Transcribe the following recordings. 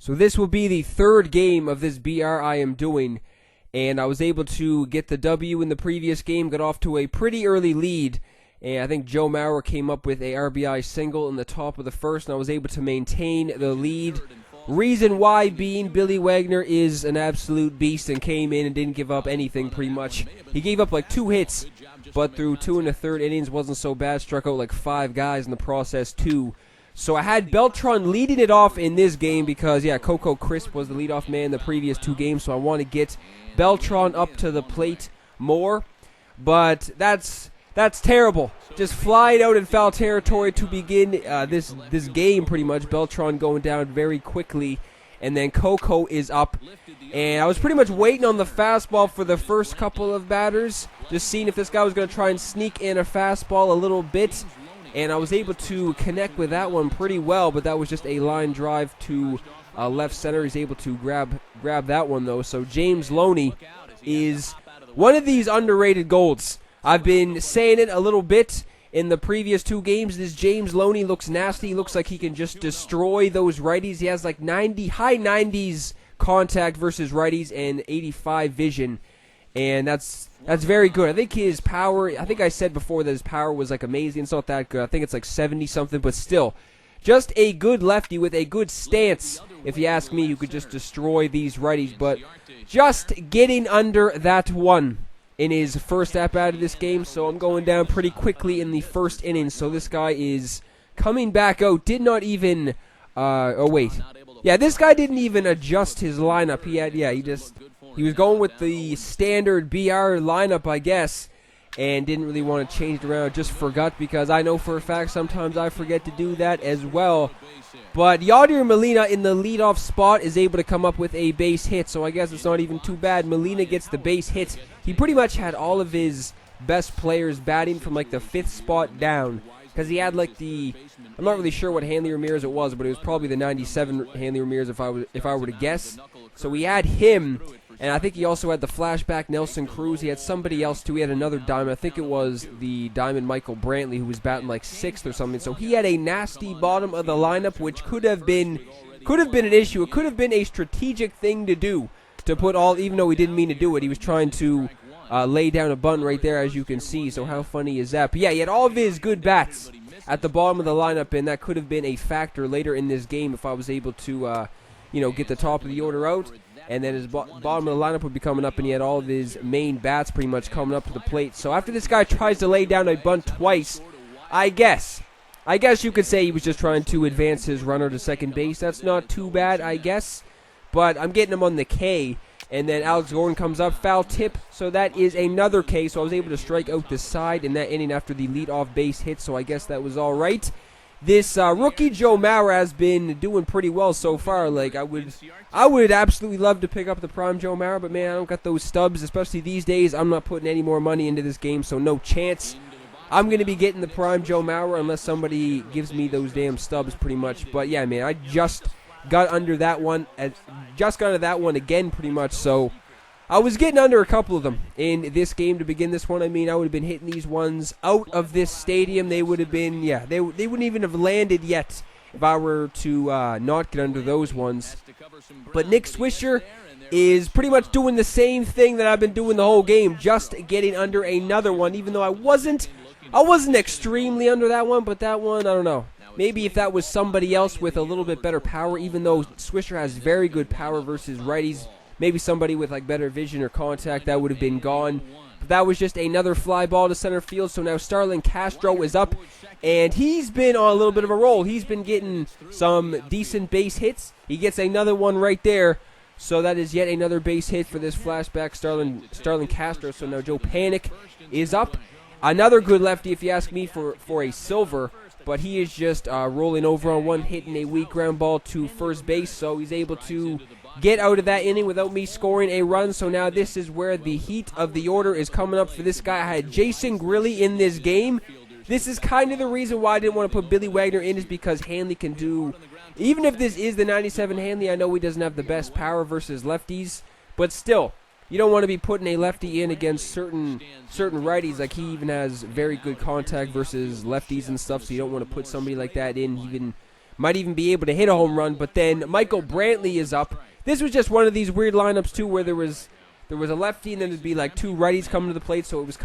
So this will be the third game of this BR I am doing, and I was able to get the W in the previous game, got off to a pretty early lead, and I think Joe Mauer came up with a RBI single in the top of the first, and I was able to maintain the lead. Reason why being Billy Wagner is an absolute beast and came in and didn't give up anything pretty much. He gave up like 2 hits, but through 2 1/3 innings wasn't so bad, struck out like 5 guys in the process too. So I had Beltran leading it off in this game because, yeah, Coco Crisp was the leadoff man the previous 2 games, so I want to get Beltran up to the plate more. But that's terrible. Just flying out in foul territory to begin this game pretty much. Beltran going down very quickly, and then Coco is up. And I was pretty much waiting on the fastball for the first couple of batters, just seeing if this guy was going to try and sneak in a fastball a little bit. And I was able to connect with that one pretty well, but that was just a line drive to left center. He's able to grab that one, though. So James Loney is one of these underrated golds. I've been saying it a little bit in the previous 2 games. This James Loney looks nasty. He looks like he can just destroy those righties. He has like high 90s contact versus righties and 85 vision. And that's very good. I think his power, I think I said before that his power was like amazing. It's not that good. I think it's like 70 something, but still, just a good lefty with a good stance, if you ask me, who could just destroy these righties. But just getting under that one in his first at-bat of this game, so I'm going down pretty quickly in the first inning. So this guy is coming back out. Did not even, yeah, this guy didn't even adjust his lineup. He was going with the standard BR lineup, I guess, and didn't really want to change it around. Just forgot, because I know for a fact sometimes I forget to do that as well. But Yadier Molina in the leadoff spot is able to come up with a base hit, so I guess it's not even too bad. Molina gets the base hit. He pretty much had all of his best players batting from like the 5th spot down, because he had like I'm not really sure what Hanley Ramirez it was, but it was probably the 97 Hanley Ramirez if I were to guess. So he had him. And I think he also had the flashback Nelson Cruz. He had somebody else too. He had another diamond. I think it was the diamond Michael Brantley, who was batting like 6th or something. So he had a nasty bottom of the lineup, which could have been an issue. It could have been a strategic thing to do, to put all, even though he didn't mean to do it. He was trying to lay down a bunt right there, as you can see. So how funny is that? But yeah, he had all of his good bats at the bottom of the lineup, and that could have been a factor later in this game if I was able to, get the top of the order out. And then his bottom of the lineup would be coming up, and he had all of his main bats pretty much coming up to the plate. So after this guy tries to lay down a bunt twice, I guess you could say he was just trying to advance his runner to second base. That's not too bad, I guess. But I'm getting him on the K. And then Alex Gordon comes up, foul tip. So that is another K. So I was able to strike out the side in that inning after the leadoff base hit. So I guess that was all right. This rookie Joe Mauer has been doing pretty well so far. Like, I would absolutely love to pick up the prime Joe Mauer, but man, I don't got those stubs, especially these days. I'm not putting any more money into this game, so no chance. I'm going to be getting the prime Joe Mauer unless somebody gives me those damn stubs pretty much. But yeah, man, I just got under that one, again pretty much, so I was getting under a couple of them in this game to begin this one. I mean, I would have been hitting these ones out of this stadium. They would have been, they wouldn't even have landed yet if I were to not get under those ones. But Nick Swisher is pretty much doing the same thing that I've been doing the whole game, just getting under another one, even though I wasn't extremely under that one, but that one, I don't know. Maybe if that was somebody else with a little bit better power, even though Swisher has very good power versus righties, maybe somebody with like better vision or contact, that would have been gone. But that was just another fly ball to center field. So now Starlin Castro is up, and he's been on a little bit of a roll. He's been getting some decent base hits. He gets another one right there. So that is yet another base hit for this flashback Starlin Castro. So now Joe Panic is up. Another good lefty, if you ask me, for a silver. But he is just rolling over on one, hitting a weak ground ball to first base. So he's able to get out of that inning without me scoring a run. So now this is where the heat of the order is coming up for this guy. I had Jason Grilly in this game. This is kind of the reason why I didn't want to put Billy Wagner in, is because Hanley can do, even if this is the 97 Hanley, I know he doesn't have the best power versus lefties, but still, you don't want to be putting a lefty in against certain righties. Like, he even has very good contact versus lefties and stuff, so you don't want to put somebody like that in. Even might even be able to hit a home run. But then Michael Brantley is up. This was just one of these weird lineups too, where there was a lefty and then there'd be like two righties coming to the plate. So it was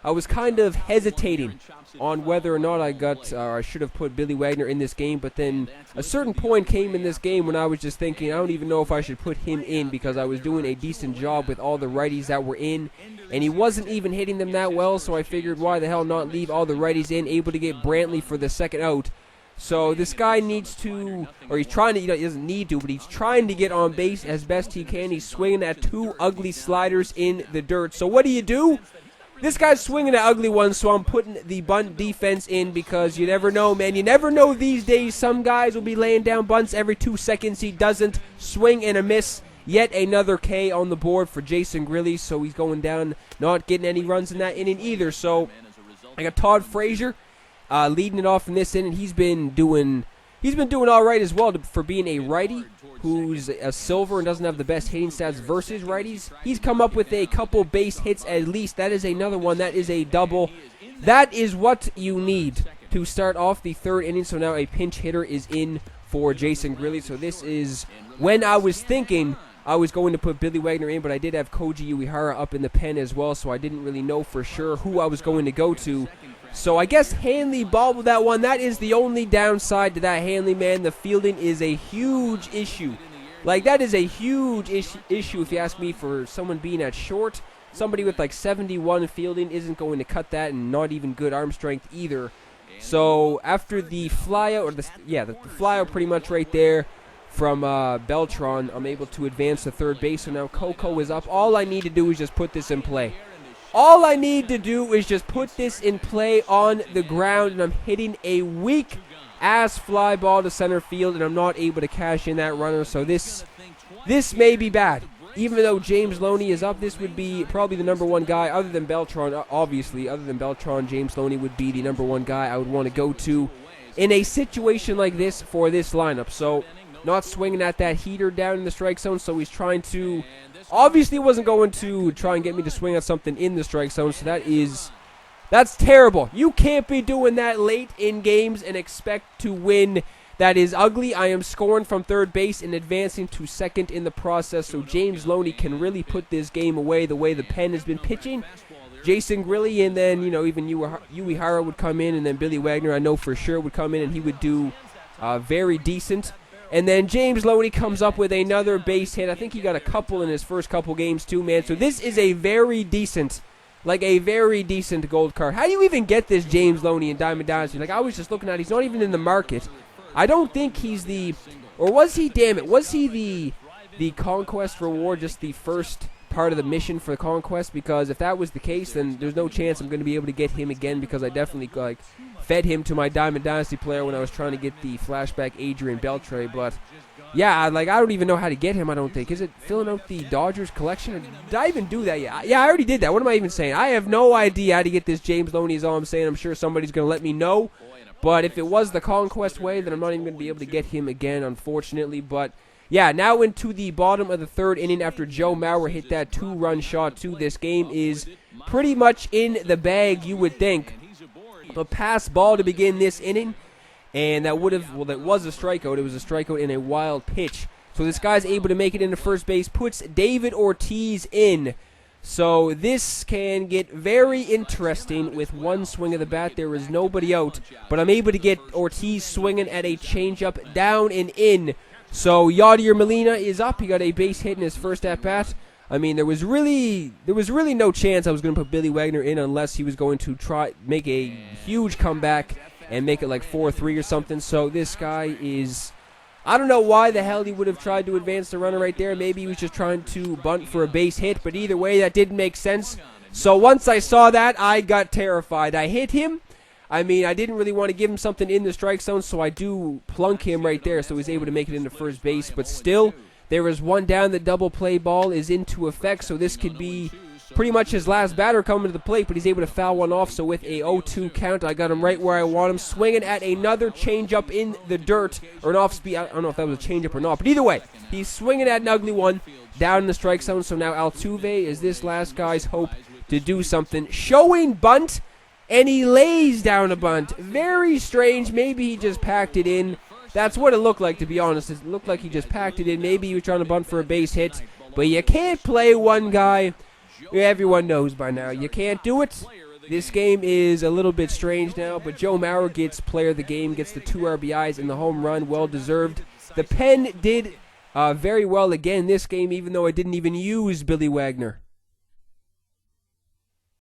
I was kind of hesitating on whether or not I should have put Billy Wagner in this game. But then a certain point came in this game when I was just thinking, I don't even know if I should put him in, because I was doing a decent job with all the righties that were in, and he wasn't even hitting them that well. So I figured, why the hell not leave all the righties in, able to get Brantley for the second out. So this guy needs to, or he's trying to, he doesn't need to, but he's trying to get on base as best he can. He's swinging at two ugly sliders in the dirt. So what do? This guy's swinging at ugly ones, so I'm putting the bunt defense in, because you never know, man. You never know these days. Some guys will be laying down bunts every 2 seconds. He doesn't. Swing and a miss. Yet another K on the board for Jason Grilly, so he's going down, not getting any runs in that inning either. So I got Todd Frazier leading it off in this inning. He's been doing all right as well for being a righty who's a silver and doesn't have the best hitting stats versus righties. He's come up with a couple base hits at least. That is another one. That is a double. That is what you need to start off the third inning. So now a pinch hitter is in for Jason Grilly. So this is when I was thinking I was going to put Billy Wagner in, but I did have Koji Uehara up in the pen as well, so I didn't really know for sure who I was going to go to. So I guess Hanley bobbled that one. That is the only downside to that Hanley, man. The fielding is a huge issue. Like, that is a huge issue if you ask me, for someone being at short. Somebody with like 71 fielding isn't going to cut that, and not even good arm strength either. So after the flyout, or the flyout pretty much right there from Beltran, I'm able to advance to third base. So now Coco is up. All I need to do is just put this in play. All I need to do is just put this in play on the ground, and I'm hitting a weak-ass fly ball to center field, and I'm not able to cash in that runner. So this may be bad. Even though James Loney is up, this would be probably the number one guy, other than Beltran, obviously. Other than Beltran, James Loney would be the number one guy I would want to go to in a situation like this for this lineup. So not swinging at that heater down in the strike zone, so he's trying to... Obviously wasn't going to try and get me to swing at something in the strike zone, so that's terrible. You can't be doing that late in games and expect to win. That is ugly. I am scoring from third base and advancing to second in the process, so James Loney can really put this game away the way the pen has been pitching. Jason Grilly, and then, even Uehara would come in, and then Billy Wagner, I know for sure, would come in, and he would do very decent. And then James Loney comes up with another base hit. I think he got a couple in his first couple games too, man. So this is a very decent gold card. How do you even get this James Loney in Diamond Dynasty? Like, I was just looking at it. He's not even in the market. I don't think he's was he the Conquest reward, just the first part of the mission for the Conquest? Because if that was the case, then there's no chance I'm going to be able to get him again, because I definitely, fed him to my Diamond Dynasty player when I was trying to get the flashback Adrian Beltre. But yeah, I don't even know how to get him, I don't think. Is it filling out the Dodgers collection? Or did I even do that yet? Yeah, I already did that. What am I even saying? I have no idea how to get this James Loney is all I'm saying. I'm sure somebody's going to let me know. But if it was the Conquest way, then I'm not even going to be able to get him again, unfortunately. But yeah, now into the bottom of the third inning after Joe Mauer hit that 2-run shot too. This game is pretty much in the bag, you would think. A pass ball to begin this inning, and that was a strikeout. It was a strikeout in a wild pitch. So this guy's able to make it into first base, puts David Ortiz in. So this can get very interesting with one swing of the bat. There is nobody out, but I'm able to get Ortiz swinging at a changeup down and in. So Yadier Molina is up. He got a base hit in his first at-bat. I mean, there was really no chance I was going to put Billy Wagner in unless he was going to make a huge comeback and make it like 4-3 or something. So this guy is... I don't know why the hell he would have tried to advance the runner right there. Maybe he was just trying to bunt for a base hit, but either way, that didn't make sense. So once I saw that, I got terrified. I hit him. I mean, I didn't really want to give him something in the strike zone, so I do plunk him right there, so he's able to make it into first base. But still, there is one down. The double play ball is into effect, so this could be pretty much his last batter coming to the plate, but he's able to foul one off. So with a 0-2 count, I got him right where I want him, swinging at another changeup in the dirt, or an off-speed. I don't know if that was a changeup or not, but either way, he's swinging at an ugly one down in the strike zone. So now Altuve is this last guy's hope to do something. Showing bunt, and he lays down a bunt. Very strange. Maybe he just packed it in. That's what it looked like, to be honest. It looked like he just packed it in. Maybe he was trying to bunt for a base hit. But you can't play one guy. Everyone knows by now. You can't do it. This game is a little bit strange now, but Joe Mauer gets player of the game, gets the 2 RBIs and the home run, well-deserved. The pen did very well again this game, even though I didn't even use Billy Wagner.